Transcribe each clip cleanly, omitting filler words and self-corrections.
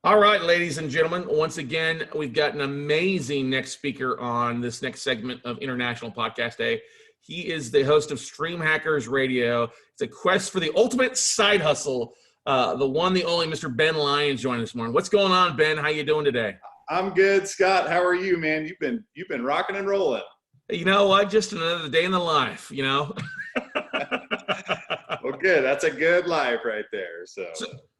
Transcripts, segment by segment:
All right, ladies and gentlemen, once again, we've got an amazing next speaker on this next segment of International Podcast Day. He is the host of Stream Hackers Radio. It's a quest for the ultimate side hustle. The one, the only Mr. Ben Lyons joining us this morning. What's going on, Ben? How you doing today? I'm good, Scott. How are you, man? You've been rocking and rolling. You know what? Just another day in the life, you know? Well, good. That's a good life right there.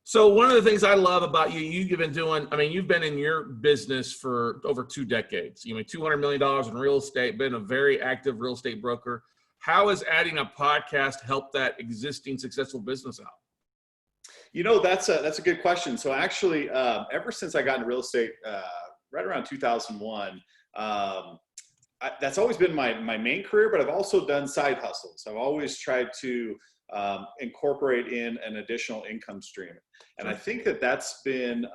So one of the things I love about you've been doing, you've been in your business for over 2 decades. You mean $200 million in real estate, been a very active real estate broker. How has adding a podcast helped that existing successful business out? You know, that's a good question. So actually, ever since I got into real estate, right around 2001, that's always been my main career, but I've also done side hustles. I've always tried to incorporate in an additional income stream. And I think that's been,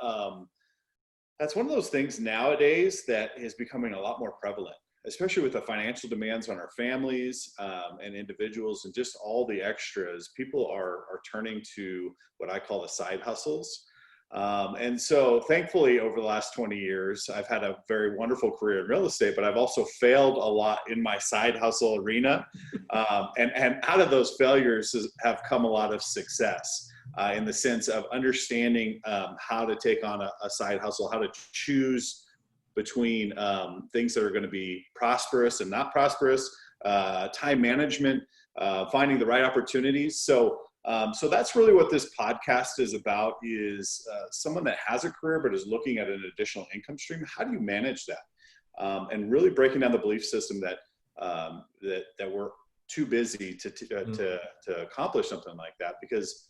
that's one of those things nowadays that is becoming a lot more prevalent, especially with the financial demands on our families and individuals and just all the extras. People are turning to what I call the side hustles. And so thankfully over the last 20 years, I've had a very wonderful career in real estate, but I've also failed a lot in my side hustle arena. And out of those failures have come a lot of success in the sense of understanding how to take on a side hustle, how to choose between things that are going to be prosperous and not prosperous, time management, finding the right opportunities. So that's really what this podcast is about, is someone that has a career but is looking at an additional income stream. How do you manage that? And really breaking down the belief system that we're too busy to accomplish something like that. Because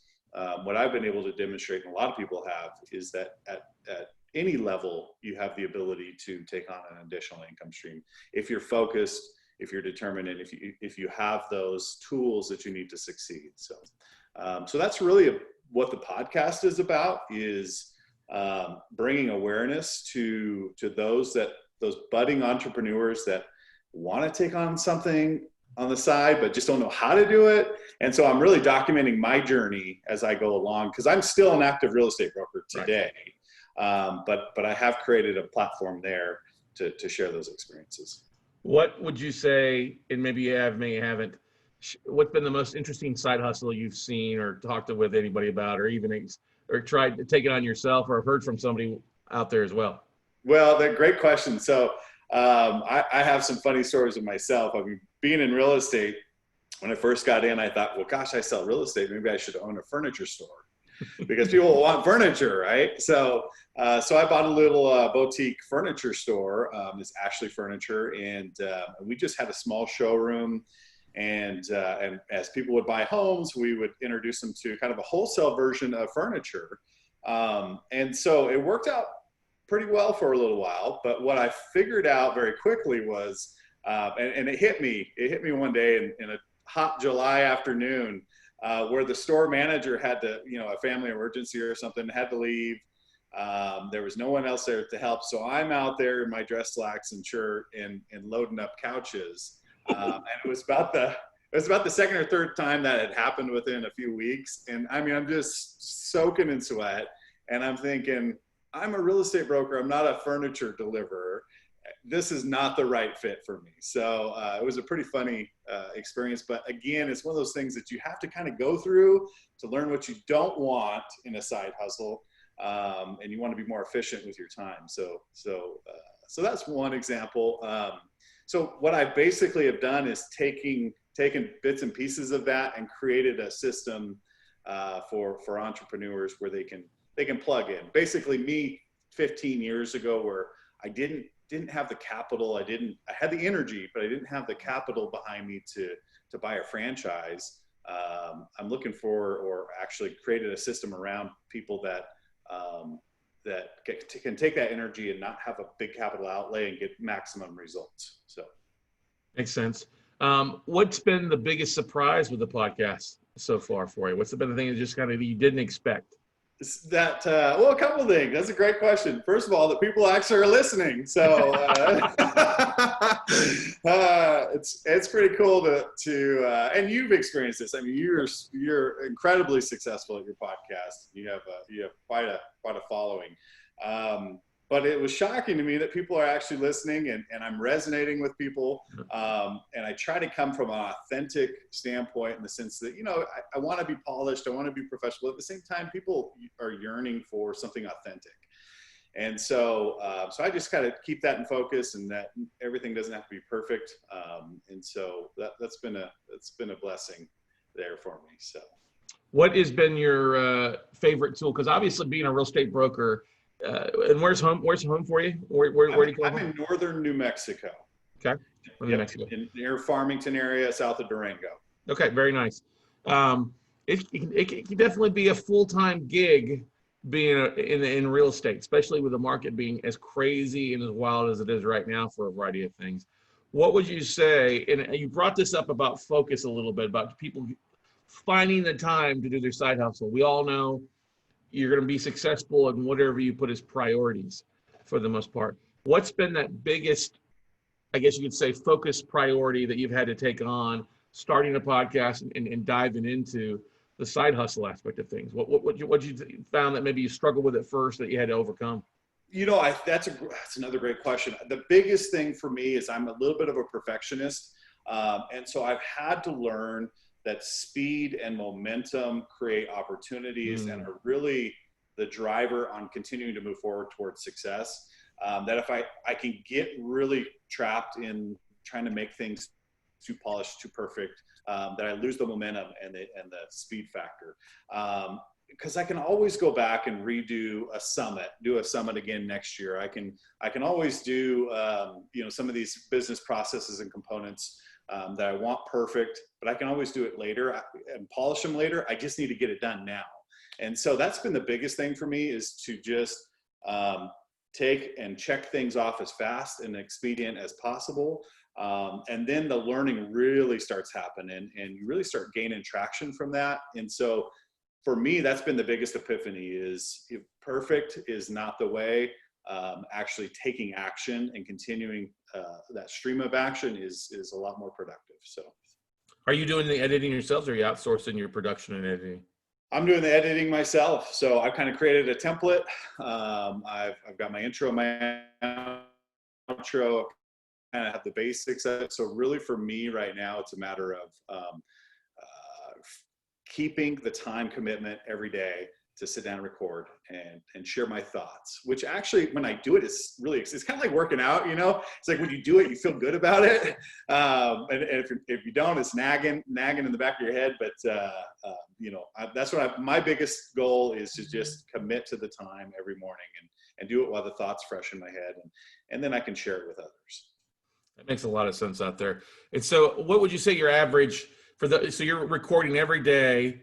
what I've been able to demonstrate, and a lot of people have, is that at any level, you have the ability to take on an additional income stream if you're focused, if you're determined, and if you have those tools that you need to succeed. So that's really what the podcast is about, is bringing awareness to those budding entrepreneurs that want to take on something on the side, but just don't know how to do it. And so I'm really documenting my journey as I go along, because I'm still an active real estate broker today. Right. But I have created a platform there to share those experiences. What would you say, and maybe you have, maybe you haven't, what's been the most interesting side hustle you've seen or talked with anybody about, or even or tried to take it on yourself, or heard from somebody out there as well? Well, great question. So I have some funny stories of myself. I mean, being in real estate, when I first got in, I thought, well, gosh, I sell real estate. Maybe I should own a furniture store because people want furniture, right? So I bought a little boutique furniture store. It's Ashley Furniture, and we just had a small showroom. And as people would buy homes, we would introduce them to kind of a wholesale version of furniture. And so it worked out pretty well for a little while. But what I figured out very quickly was, and it hit me one day in a hot July afternoon, where the store manager had to, a family emergency or something, had to leave. There was no one else there to help. So I'm out there in my dress slacks and shirt and loading up couches. And it was about the second or third time that had happened within a few weeks. And I mean, I'm just soaking in sweat, and I'm thinking, I'm a real estate broker. I'm not a furniture deliverer. This is not the right fit for me. So it was a pretty funny experience. But again, it's one of those things that you have to kind of go through to learn what you don't want in a side hustle. And you want to be more efficient with your time. So that's one example. So what I basically have done is taken bits and pieces of that and created a system for entrepreneurs where they can plug in. Basically, me 15 years ago, where I didn't have the capital, I had the energy, but I didn't have the capital behind me to buy a franchise. I'm looking for, or actually created a system around people that can take that energy and not have a big capital outlay and get maximum results. So makes sense. What's been the biggest surprise with the podcast so far for you? What's been the thing that just kind of you didn't expect? Well, a couple of things. That's a great question. First of all, that people actually are listening. So it's pretty cool to and you've experienced this. I mean, you're incredibly successful at your podcast. You have quite a following. But it was shocking to me that people are actually listening, and I'm resonating with people. And I try to come from an authentic standpoint in the sense that, I want to be polished. I want to be professional. At the same time, people are yearning for something authentic. And so I just kind of keep that in focus, and that everything doesn't have to be perfect. And so that's been a blessing there for me. So what has been your favorite tool? Because obviously being a real estate broker, and where's home for you? Where do you come I'm in northern New Mexico. Okay. New Mexico. Near Farmington area, south of Durango. Okay. Very nice. It can definitely be a full-time gig being in real estate, especially with the market being as crazy and as wild as it is right now for a variety of things. What would you say, and you brought this up about focus a little bit, about people finding the time to do their side hustle. We all know you're going to be successful in whatever you put as priorities for the most part. What's been that biggest, I guess you could say, focus priority that you've had to take on starting a podcast and diving into the side hustle aspect of things? What you found that maybe you struggled with at first that you had to overcome? That's another great question. The biggest thing for me is I'm a little bit of a perfectionist. And so I've had to learn that speed and momentum create opportunities and are really the driver on continuing to move forward towards success. That if I can get really trapped in trying to make things too polished, too perfect, that I lose the momentum and the speed factor. Because I can always go back and do a summit again next year. I can always do some of these business processes and components that I want perfect, but I can always do it later and polish them later. I just need to get it done now. And so that's been the biggest thing for me, is to just take and check things off as fast and expedient as possible. And then the learning really starts happening, and you really start gaining traction from that. And so for me, that's been the biggest epiphany, is if perfect is not the way. Actually taking action and continuing that stream of action is a lot more productive. So are you doing the editing yourselves, or are you outsourcing your production and editing? I'm doing the editing myself. So I've kind of created a template. I've got my intro, my outro, kind of have the basics of it. So really for me right now, it's a matter of keeping the time commitment every day to sit down and record and share my thoughts, which actually, when I do it, it's kind of like working out, it's like when you do it, you feel good about it. And if you don't, it's nagging in the back of your head. But, that's what my biggest goal is, to just commit to the time every morning and do it while the thought's fresh in my head. And then I can share it with others. That makes a lot of sense out there. And so what would you say your average so you're recording every day?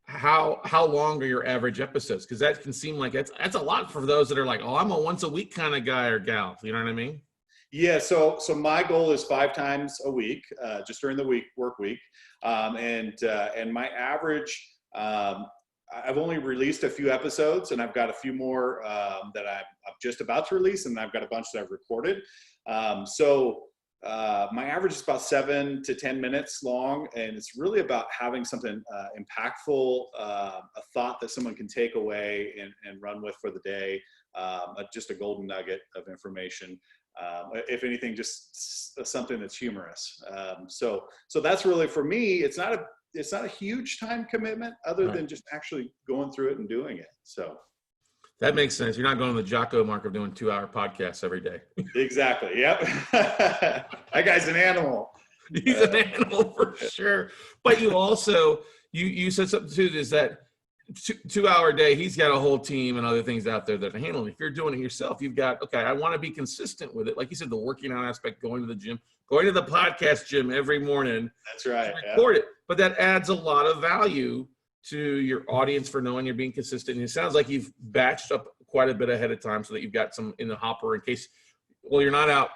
How long are your average episodes? Because that can seem like that's a lot for those that are like, oh, I'm a once a week kind of guy or gal. You know what I mean? Yeah. So my goal is 5 times a week, just during the work week. And my average, I've only released a few episodes, and I've got a few more that I'm just about to release, and I've got a bunch that I've recorded. My average is about 7 to 10 minutes long, and it's really about having something impactful, a thought that someone can take away and run with for the day, just a golden nugget of information. If anything, just something that's humorous. So that's really, for me, it's not a huge time commitment, other than just actually going through it and doing it. So that makes sense. You're not going to the Jocko mark of doing 2-hour podcasts every day. Exactly. Yep. That guy's an animal. He's an animal for sure. But you also, you said something too, is that 2-hour day, he's got a whole team and other things out there that are handling. If you're doing it yourself, you've got, okay, I want to be consistent with it. Like you said, the working out aspect, going to the gym, going to the podcast gym every morning. That's right. Record it. But that adds a lot of value to your audience for knowing you're being consistent. And it sounds like you've batched up quite a bit ahead of time so that you've got some in the hopper in case, well, you're not out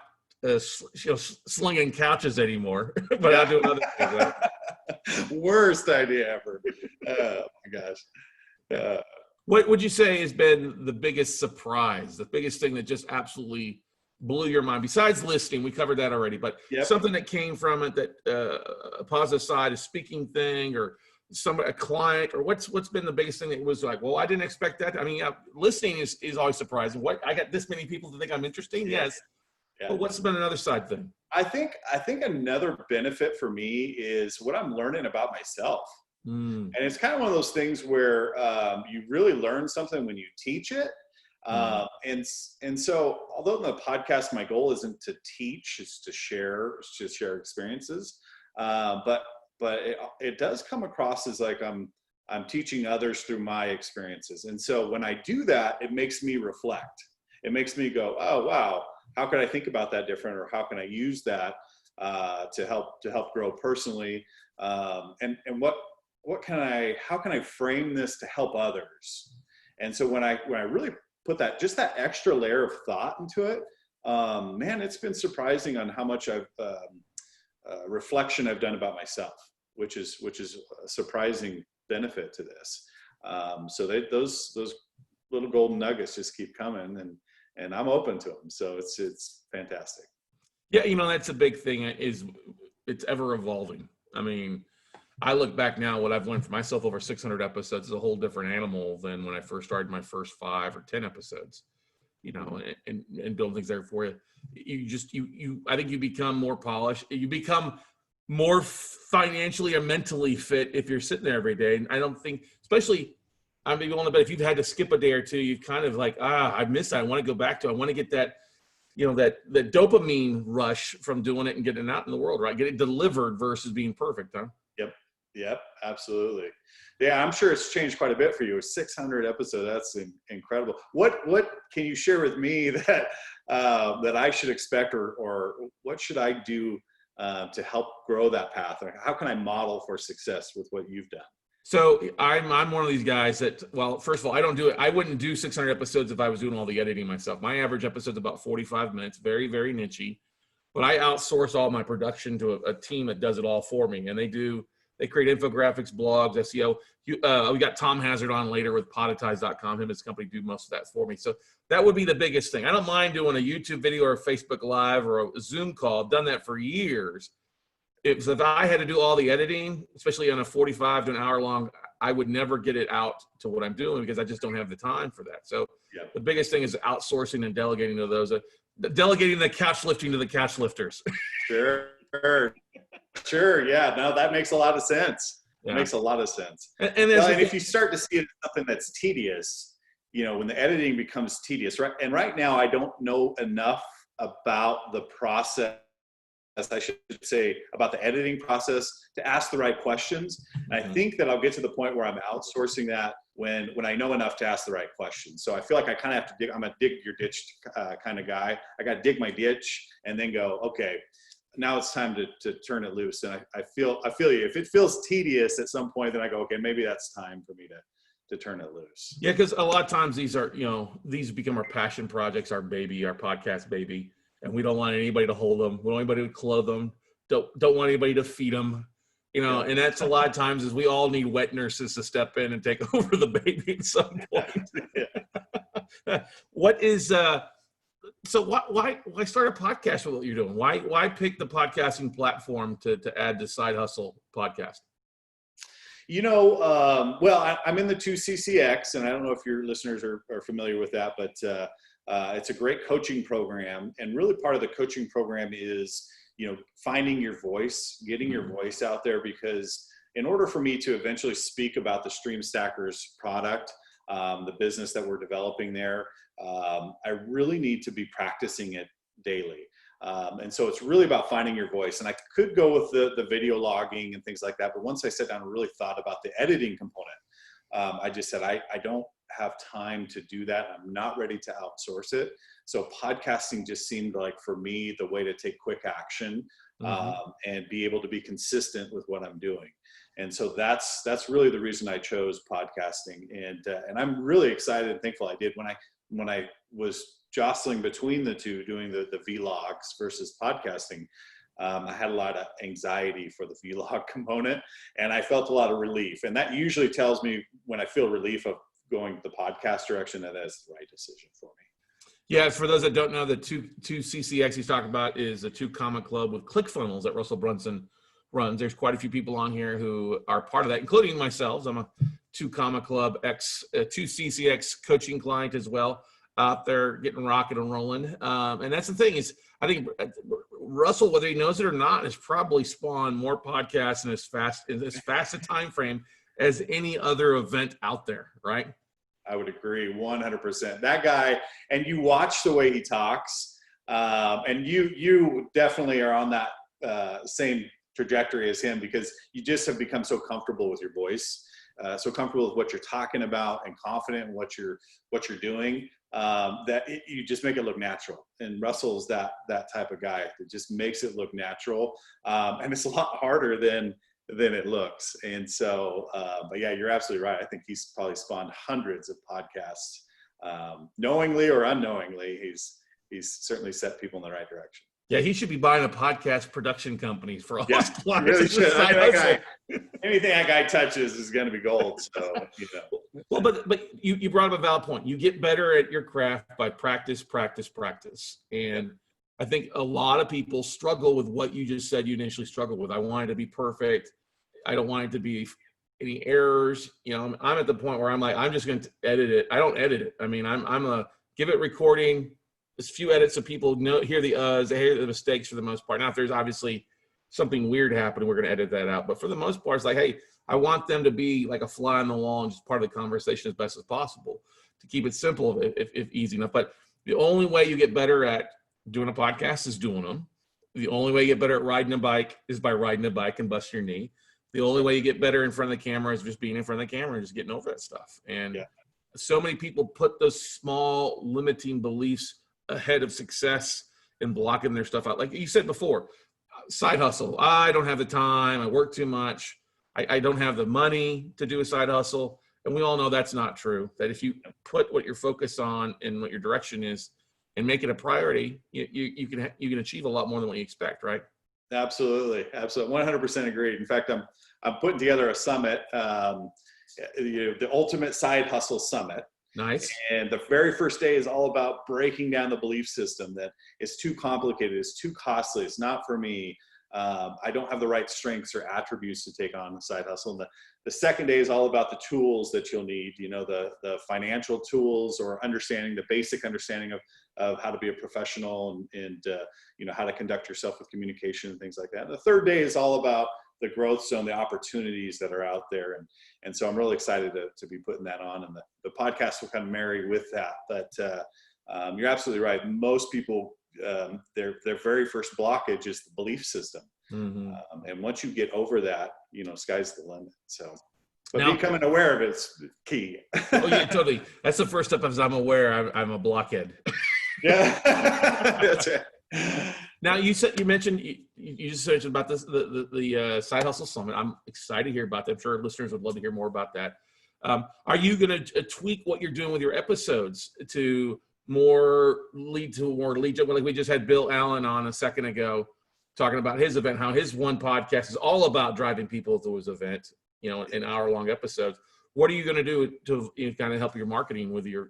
slinging couches anymore, but I'll do another thing. Right? Worst idea ever. Oh my gosh. What would you say has been the biggest surprise, the biggest thing that just absolutely blew your mind? Besides listing, we covered that already, but something that came from it, that a positive side, a speaking thing, or a client, or what's been the biggest thing that was like, well, I didn't expect that. I mean, listening is always surprising. What, I got this many people to think I'm interesting? Yes. Yeah. But what's been another side thing? I think another benefit for me is what I'm learning about myself. And it's kind of one of those things where you really learn something when you teach it. And so, although in the podcast, my goal isn't to teach, it's to share experiences. But it does come across as like I'm teaching others through my experiences. And so when I do that, it makes me reflect. It makes me go, oh, wow, how can I think about that different? Or how can I use that to help grow personally? And how can I frame this to help others? And so when I really put that extra layer of thought into it, man, it's been surprising on how much reflection I've done about myself, which is a surprising benefit to this. So those little golden nuggets just keep coming, and I'm open to them. So it's fantastic. Yeah, that's a big thing, is it's ever evolving. I mean, I look back now, what I've learned for myself over 600 episodes is a whole different animal than when I first started my first 5 or 10 episodes, and build things there for you. I think you become more polished. You become more financially or mentally fit if you're sitting there every day. And I don't think, especially, I may be willing to bet if you've had to skip a day or two, you kind of like, I miss that. I want to go back to it. I want to get that, that dopamine rush from doing it and getting it out in the world, right? Get it delivered versus being perfect, huh? Yep, absolutely. Yeah, I'm sure it's changed quite a bit for you. 600 episodes, that's incredible. What can you share with me that I should expect, or what should I do to help grow that path? Or how can I model for success with what you've done? So I'm one of these guys that, well, first of all, I don't do it. I wouldn't do 600 episodes if I was doing all the editing myself. My average episode is about 45 minutes, very, very niche-y. But I outsource all my production to a team that does it all for me. And they create infographics, blogs, SEO. We got Tom Hazard on later with podetize.com. Him and his company do most of that for me. So that would be the biggest thing. I don't mind doing a YouTube video or a Facebook Live or a Zoom call. I've done that for years. If I had to do all the editing, especially on a 45 to an hour long, I would never get it out to what I'm doing because I just don't have the time for that. So The biggest thing is outsourcing and delegating to those. Delegating the couch lifting to the couch lifters. Sure. Yeah. No, that makes a lot of sense. Yeah. It makes a lot of sense. And if you start to see it as something that's tedious, when the editing becomes tedious, right? And right now, I don't know enough about the process, I should say, about the editing process to ask the right questions. And I think that I'll get to the point where I'm outsourcing that when I know enough to ask the right questions. So I feel like I kind of have to dig. I'm a dig your ditch kind of guy. I got to dig my ditch and then go, okay, now it's time to turn it loose. And I feel you. If it feels tedious at some point, then I go, okay, maybe that's time for me to turn it loose. Yeah, because a lot of times these become our passion projects, our baby, our podcast baby, and we don't want anybody to hold them. We don't want anybody to clothe them. Don't want anybody to feed them. And that's a lot of times is we all need wet nurses to step in and take over the baby at some point. What is so why start a podcast with what you're doing? Why pick the podcasting platform to add the Side Hustle podcast? Well, I'm in the 2CCX, and I don't know if your listeners are familiar with that, but it's a great coaching program. And really part of the coaching program is, finding your voice, getting your voice out there, because in order for me to eventually speak about the Stream Stackers product, the business that we're developing there, I really need to be practicing it daily. And so it's really about finding your voice. And I could go with the video logging and things like that. But once I sat down and really thought about the editing component, I just said, I don't have time to do that. I'm not ready to outsource it. So podcasting just seemed like, for me, the way to take quick action and be able to be consistent with what I'm doing. And so that's really the reason I chose podcasting. And I'm really excited and thankful I did. When I was jostling between the two, doing the vlogs versus podcasting, I had a lot of anxiety for the vlog component, and I felt a lot of relief. And that usually tells me, when I feel relief of going the podcast direction, that is the right decision for me. Yeah, for those that don't know, the 2CCX he's talking about is a 2 Comma Club with ClickFunnels that Russell Brunson runs. There's quite a few people on here who are part of that, including myself. I'm a 2 Comma Club 2 CCX coaching client as well, out there getting rocking and rolling. And that's the thing is, I think Russell, whether he knows it or not, has probably spawned more podcasts in as fast a time frame as any other event out there, right? I would agree 100%. That guy, and you watch the way he talks, and you definitely are on that same trajectory as him, because you just have become so comfortable with your voice, so comfortable with what you're talking about, and confident in what you're doing, that you just make it look natural. And Russell's that type of guy that just makes it look natural, and it's a lot harder than it looks. And so, but yeah, you're absolutely right. I think he's probably spawned hundreds of podcasts, knowingly or unknowingly. He's certainly set people in the right direction. Yeah, he should be buying a podcast production company for all his clients. Really should. Anything that guy touches is going to be gold. So, Well, but you brought up a valid point. You get better at your craft by practice. And I think a lot of people struggle with what you just said you initially struggled with. I want it to be perfect. I don't want it to be any errors. I'm at the point where I'm like, I'm just going to edit it. I don't edit it. I mean, I'm a give it recording. There's a few edits so people hear the they hear the mistakes for the most part. Now, if there's obviously something weird happening, we're going to edit that out. But for the most part, it's like, hey, I want them to be like a fly on the wall and just part of the conversation as best as possible to keep it simple, if easy enough. But the only way you get better at doing a podcast is doing them. The only way you get better at riding a bike is by riding a bike and busting your knee. The only way you get better in front of the camera is just being in front of the camera and just getting over that stuff. And so many people put those small limiting beliefs ahead of success and blocking their stuff out. Like you said before, side hustle. I don't have the time. I work too much. I don't have the money to do a side hustle. And we all know that's not true. That if you put what you're focused on and what your direction is and make it a priority, you can achieve a lot more than what you expect, right? Absolutely. 100% agreed. In fact, I'm putting together a summit, the Ultimate Side Hustle Summit. Nice. And the very first day is all about breaking down the belief system that it's too complicated, it's too costly, it's not for me. I don't have the right strengths or attributes to take on the side hustle. And the second day is all about the tools that you'll need, the financial tools, or the basic understanding of how to be a professional and how to conduct yourself with communication and things like that. And the third day is all about the growth zone, the opportunities that are out there. And so I'm really excited to be putting that on, and the podcast will kind of marry with that. But you're absolutely right. Most people, their very first blockage is the belief system. Mm-hmm. And once you get over that, sky's the limit. So, but becoming aware of it's key. Oh yeah, totally. That's the first step. As I'm aware, I'm a blockhead. Yeah, that's it. Now you just mentioned about this the Side Hustle Summit. I'm excited to hear about that. I'm sure listeners would love to hear more about that. Are you going to tweak what you're doing with your episodes to lead to more lead? Like we just had Bill Allen on a second ago talking about his event, how his one podcast is all about driving people to his event. In hour-long episodes. What are you going to do to kind of help your marketing with your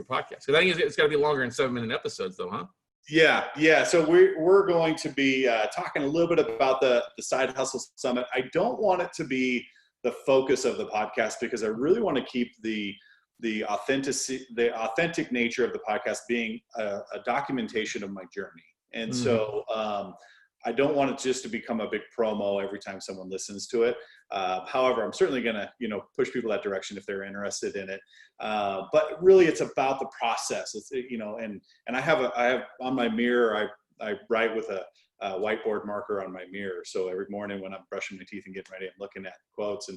podcast? Because I think it's got to be longer than 7-minute episodes, though, huh? Yeah. So we're going to be talking a little bit about the Side Hustle Summit. I don't want it to be the focus of the podcast, because I really want to keep the authentic nature of the podcast being a documentation of my journey. And so I don't want it just to become a big promo every time someone listens to it. However, I'm certainly going to, push people that direction if they're interested in it. But really, it's about the process. It's, and I have on my mirror, I write with a whiteboard marker on my mirror. So every morning when I'm brushing my teeth and getting ready, I'm looking at quotes.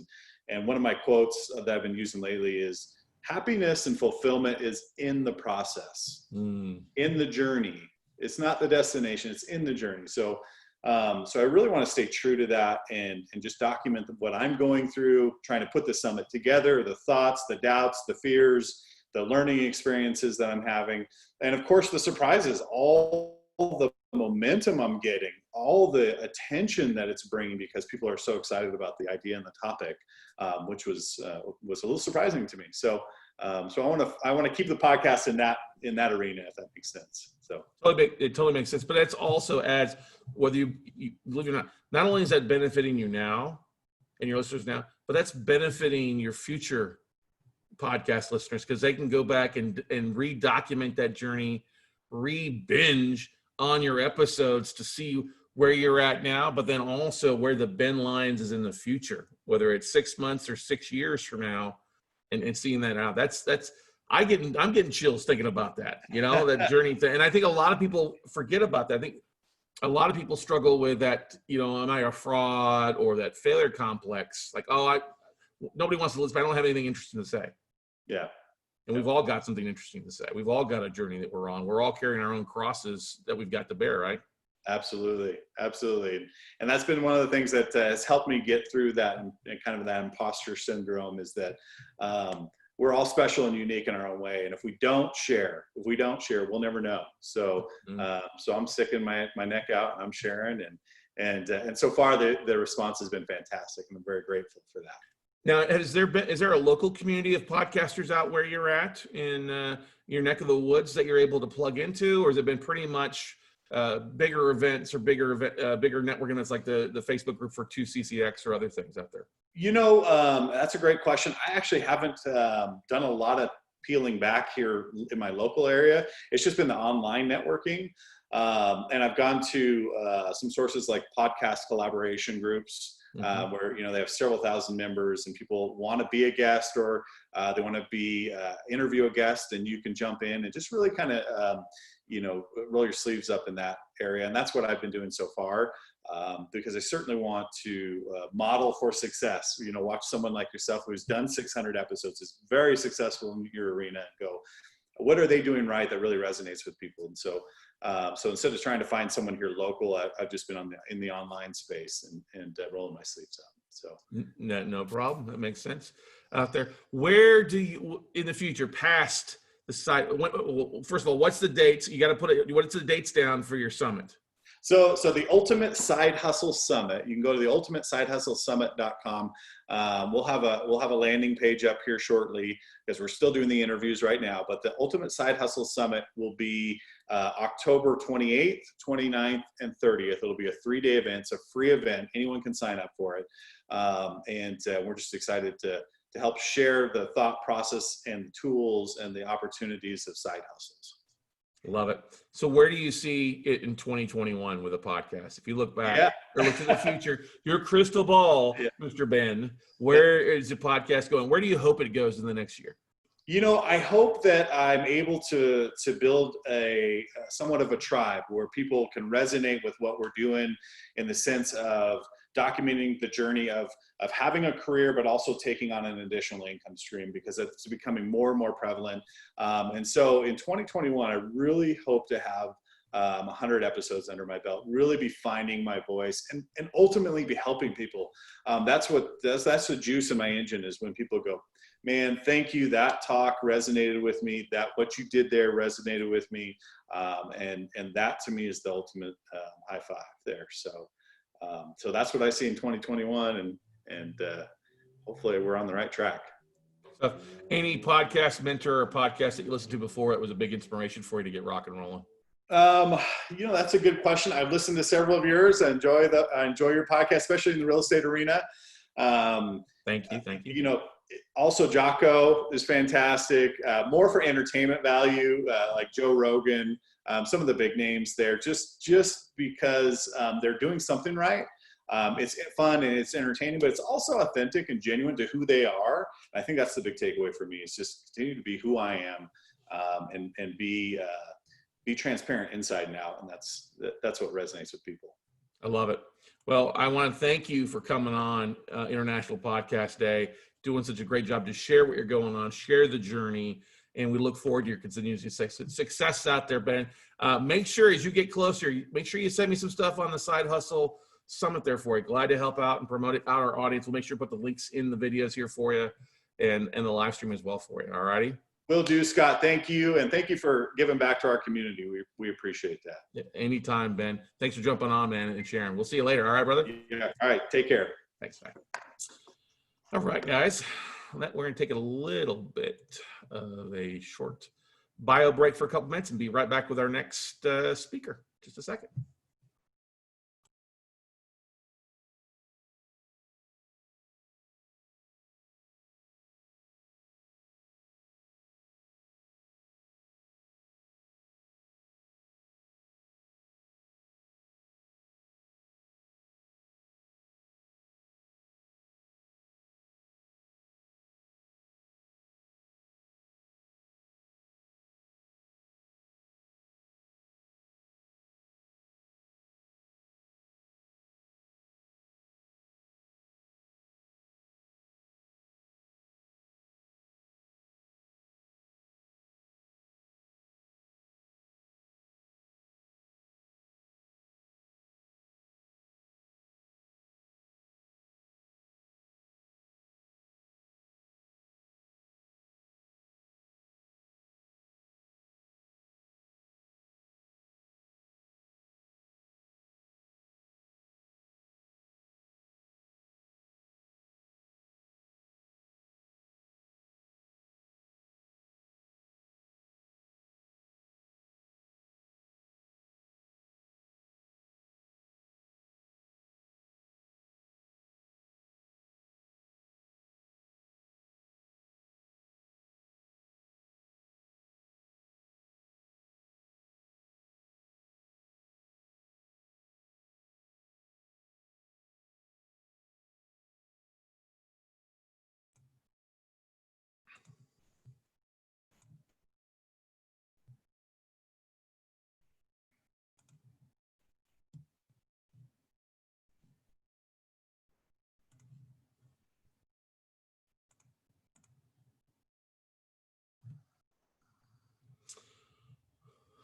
And one of my quotes that I've been using lately is, happiness and fulfillment is in the process, in the journey. It's not the destination, it's in the journey. So I really want to stay true to that and just document what I'm going through, trying to put the summit together, the thoughts, the doubts, the fears, the learning experiences that I'm having. And of course, the surprises, all the momentum I'm getting, all the attention that it's bringing, because people are so excited about the idea and the topic, which was a little surprising to me. So I want to keep the podcast in that arena, if that makes sense. So it totally makes sense. But that's also adds, whether you believe it or not only is that benefiting you now and your listeners now, but that's benefiting your future podcast listeners, because they can go back and re-document that journey, re-binge on your episodes to see where you're at now, but then also where the Ben Lyons is in the future, whether it's 6 months or 6 years from now, and seeing that out. I'm getting chills thinking about that, that journey thing. And I think a lot of people forget about that. I think a lot of people struggle with that, am I a fraud, or that failure complex? Like, nobody wants to listen, but I don't have anything interesting to say. Yeah. And we've all got something interesting to say. We've all got a journey that we're on. We're all carrying our own crosses that we've got to bear, right? Absolutely. And that's been one of the things that has helped me get through that and kind of that imposter syndrome, is that we're all special and unique in our own way. And if we don't share, we'll never know. So, so I'm sticking my neck out, and I'm sharing, and so far the response has been fantastic, and I'm very grateful for that. Now, is there a local community of podcasters out where you're at in your neck of the woods that you're able to plug into, or has it been pretty much bigger events or bigger networking events like the Facebook group for 2CCX or other things out there? That's a great question. I actually haven't done a lot of peeling back here in my local area. It's just been the online networking. And I've gone to some sources like podcast collaboration groups, where, they have several thousand members, and people want to be a guest, or they want to interview a guest, and you can jump in and just really kind of, roll your sleeves up in that area. And that's what I've been doing so far, because I certainly want to model for success. Watch someone like yourself who's done 600 episodes, is very successful in your arena, and go, what are they doing right that really resonates with people? And so instead of trying to find someone here local, I've just been in the online space and rolling my sleeves up. So no problem. That makes sense out there. Where do you, in the future, past the site? First of all, what's the dates? You got to put it. What's the dates down for your summit? So the Ultimate Side Hustle Summit, you can go to the ultimatesidehustlesummit.com. We'll have a landing page up here shortly, because we're still doing the interviews right now. But the Ultimate Side Hustle Summit will be October 28th, 29th, and 30th. It'll be a 3-day event. It's a free event. Anyone can sign up for it. And we're just excited to help share the thought process and the tools and the opportunities of side hustles. Love it. So where do you see it in 2021 with a podcast? If you look back or look to the future, your crystal ball, Mr. Ben, where is the podcast going? Where do you hope it goes in the next year? I hope that I'm able to build a somewhat of a tribe where people can resonate with what we're doing, in the sense of documenting the journey of having a career, but also taking on an additional income stream, because it's becoming more and more prevalent. And so in 2021, I really hope to have 100 episodes under my belt, really be finding my voice, and ultimately be helping people. That's the juice in my engine, is when people go, man, thank you. That talk resonated with me. That what you did there resonated with me. And that to me is the ultimate high five there. So that's what I see in 2021, and hopefully we're on the right track. So any podcast mentor or podcast that you listened to before that was a big inspiration for you to get rock and rolling? That's a good question. I've listened to several of yours. I enjoy your podcast, especially in the real estate arena. Thank you. Also Jocko is fantastic. More for entertainment value, like Joe Rogan, some of the big names there, just because they're doing something right. It's fun and it's entertaining, but it's also authentic and genuine to who they are. I think that's the big takeaway for me. It's just continue to be who I am, and be transparent inside and out. And that's what resonates with people. I love it. Well, I want to thank you for coming on International Podcast Day, doing such a great job to share what you're going on, share the journey, and we look forward to your continued success out there, Ben. Make sure as you get closer, make sure you send me some stuff on the Side Hustle Summit there for you. Glad to help out and promote it out our audience. We'll make sure to put the links in the videos here for you, and the live stream as well for you. All righty? Will do, Scott. Thank you. And thank you for giving back to our community. We appreciate that. Yeah, anytime, Ben. Thanks for jumping on, man, and sharing. We'll see you later. All right, brother? Yeah. All right. Take care. Thanks, man. All right, guys. We're going to take a little bit of a short bio break for a couple minutes and be right back with our next speaker. Just a second.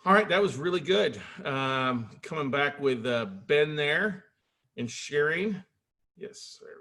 All right, that was really good. Coming back with Ben there and sharing. Yes, there we